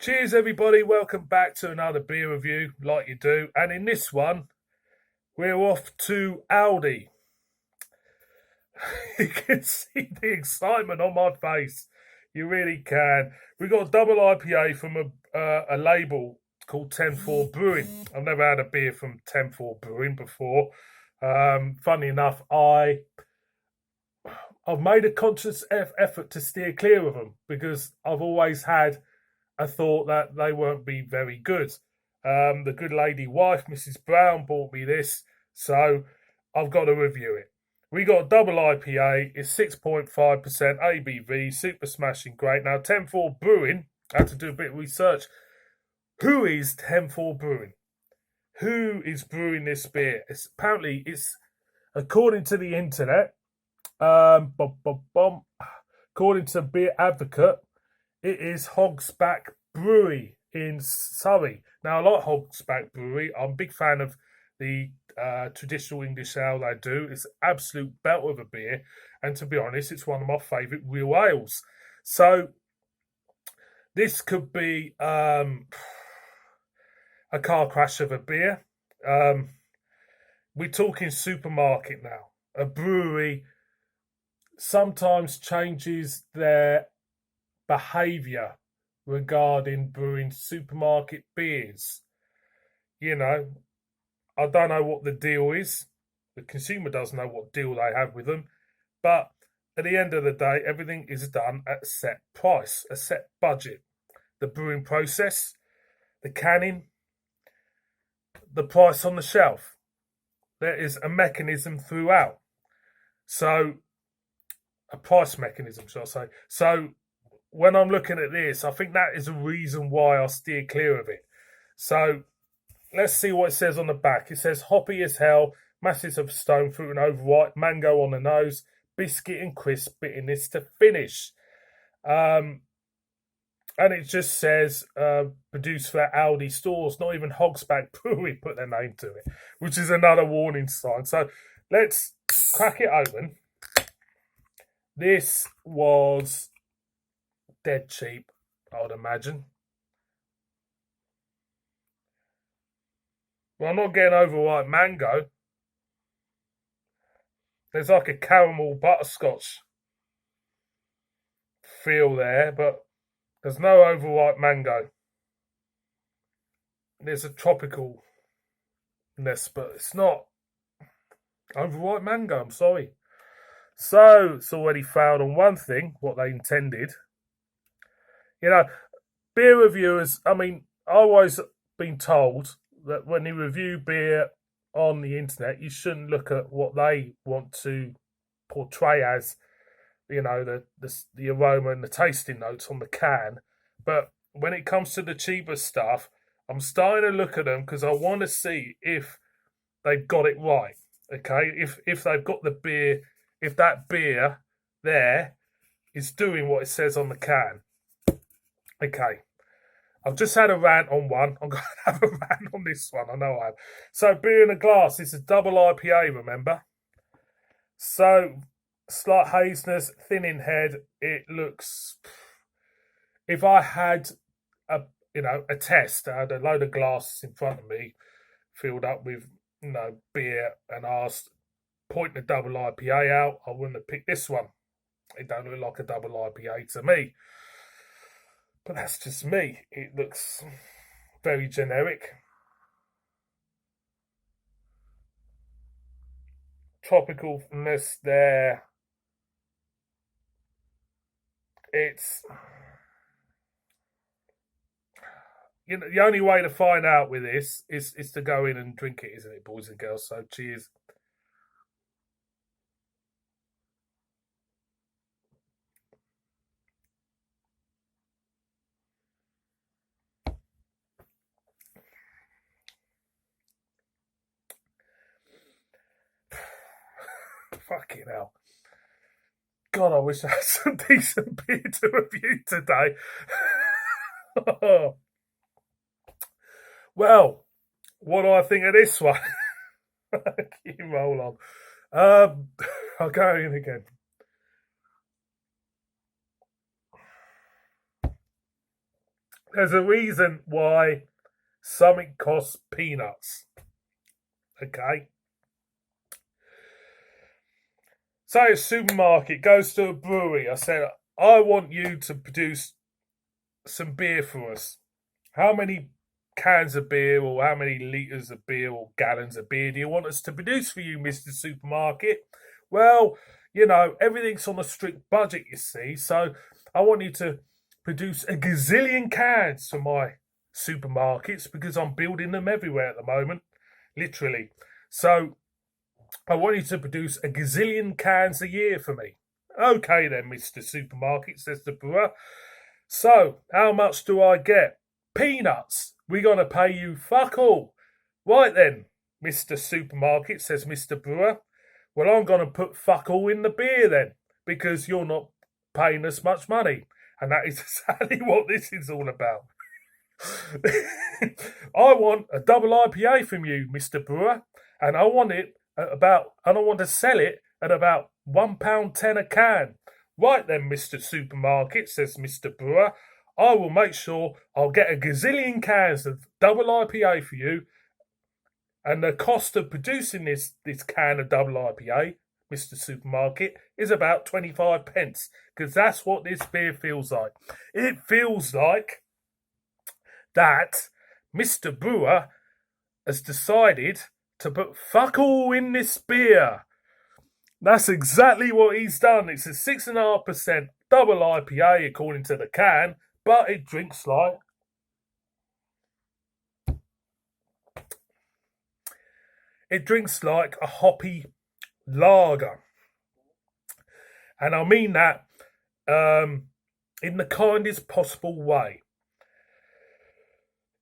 Cheers, everybody. Welcome back to another beer review, like you do. And in this one, we're off to Aldi. You can see the excitement on my face. You really can. We got a double IPA from a label called 10-4 Brewing. I've never had a beer from 10-4 Brewing before. Funny enough, I've made a conscious effort to steer clear of them because I've always had a thought that they won't be very good. The good lady wife, Mrs. Brown, bought me this, so I've got to review it. We got a double IPA, it's 6.5% ABV, super smashing great. Now, 10-4 Brewing, I had to do a bit of research. Who is 10-4 Brewing? Who is brewing this beer? Apparently, it's according to the internet, according to Beer Advocate, it is Hogsback Brewery in Surrey. Now, I like Hogsback Brewery. I'm a big fan of the traditional English ale they do. It's an absolute belt of a beer. And to be honest, it's one of my favourite real ales. So, this could be a car crash of a beer. We're talking supermarket now. A brewery sometimes changes their behaviour regarding brewing supermarket beers. You know, I don't know what the deal is. The consumer doesn't know what deal they have with them. But at the end of the day, everything is done at a set price, a set budget. The brewing process, the canning, the price on the shelf. There is a mechanism throughout. So, a price mechanism, shall I say. So, when I'm looking at this, I think that is a reason why I steer clear of it. So, let's see what it says on the back. It says, hoppy as hell, masses of stone fruit and overripe, mango on the nose, biscuit and crisp bitterness to finish. And it just says, produced for Aldi stores, not even Hogsback Brewery put their name to it, which is another warning sign. So, let's crack it open. This was dead cheap, I would imagine. Well, I'm not getting overripe mango. There's like a caramel butterscotch feel there, but there's no overripe mango. There's a tropicalness, but it's not overripe mango, I'm sorry. So, it's already failed on one thing, what they intended. You know, beer reviewers, I mean, I've always been told that when you review beer on the internet, you shouldn't look at what they want to portray as, you know, the aroma and the tasting notes on the can. But when it comes to the cheaper stuff, I'm starting to look at them because I want to see if they've got it right. Okay, if they've got the beer, if that beer there is doing what it says on the can. Okay, I've just had a rant on one. I'm going to have a rant on this one. I know I have. So, beer in a glass. It's a double IPA, remember? So, slight haziness, thin in head. It looks... If I had a test, I had a load of glasses in front of me, filled up with, beer, and asked, point the double IPA out, I wouldn't have picked this one. It don't look like a double IPA to me. But that's just me. It looks very generic. Tropicalness there. It's... You know, the only way to find out with this is to go in and drink it, isn't it, boys and girls? So, cheers. Fucking hell. God, I wish I had some decent beer to review today. Well, what do I think of this one? You roll on. I'll go in again. There's a reason why something costs peanuts. Okay? So a supermarket goes to a brewery. I said, I want you to produce some beer for us. How many cans of beer or how many litres of beer or gallons of beer do you want us to produce for you, Mr. Supermarket? Well, you know, everything's on a strict budget, you see. So I want you to produce a gazillion cans for my supermarkets because I'm building them everywhere at the moment, literally. So I want you to produce a gazillion cans a year for me. Okay then, Mr. Supermarket, says the brewer. So, how much do I get? Peanuts. We're going to pay you fuck all. Right then, Mr. Supermarket, says Mr. Brewer. Well, I'm going to put fuck all in the beer then, because you're not paying us much money. And that is exactly what this is all about. I want a double IPA from you, Mr. Brewer, and I want to sell it at about £1.10 a can. Right then, Mr. Supermarket, says Mr. Brewer, I will make sure I'll get a gazillion cans of double IPA for you. And the cost of producing this can of double IPA, Mr. Supermarket, is about 25 pence. Because that's what this beer feels like. It feels like that Mr. Brewer has decided to put fuck all in this beer. That's exactly what he's done. It's a 6.5% double IPA according to the can, but it drinks like a hoppy lager. And I mean that in the kindest possible way.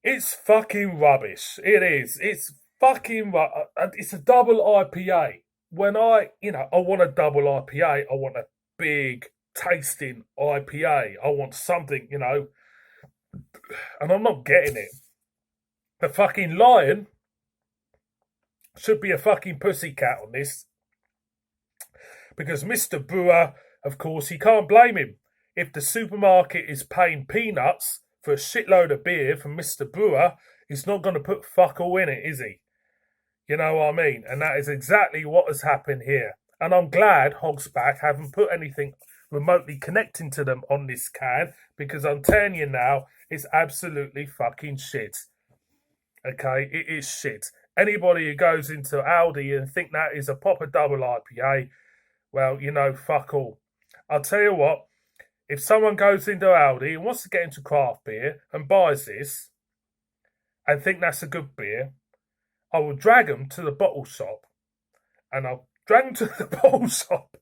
It's fucking rubbish. It is. It's fucking rubbish. It's a double IPA. When I want a double IPA, I want a big tasting IPA. I want something, and I'm not getting it. The fucking lion should be a fucking pussycat on this. Because Mr. Brewer, of course, he can't blame him. If the supermarket is paying peanuts for a shitload of beer from Mr. Brewer, he's not going to put fuck all in it, is he? You know what I mean? And that is exactly what has happened here. And I'm glad Hogsback haven't put anything remotely connecting to them on this can, because I'm telling you now, it's absolutely fucking shit. Okay, it is shit. Anybody who goes into Aldi and think that is a proper double IPA, well, fuck all. I'll tell you what, if someone goes into Aldi and wants to get into craft beer and buys this and think that's a good beer, I will drag them to the bottle shop. And I'll drag them to the bottle shop.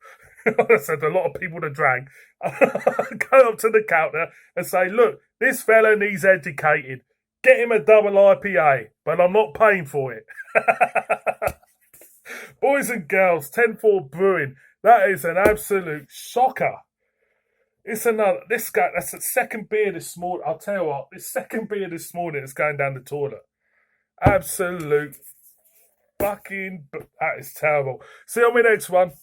I said a lot of people to drag. Go up to the counter and say, look, this fella needs educated. Get him a double IPA, but I'm not paying for it. Boys and girls, 10-4 Brewing. That is an absolute shocker. That's the second beer this morning. I'll tell you what, this second beer this morning is going down the toilet. Absolute fucking, that is terrible. See you on my next one.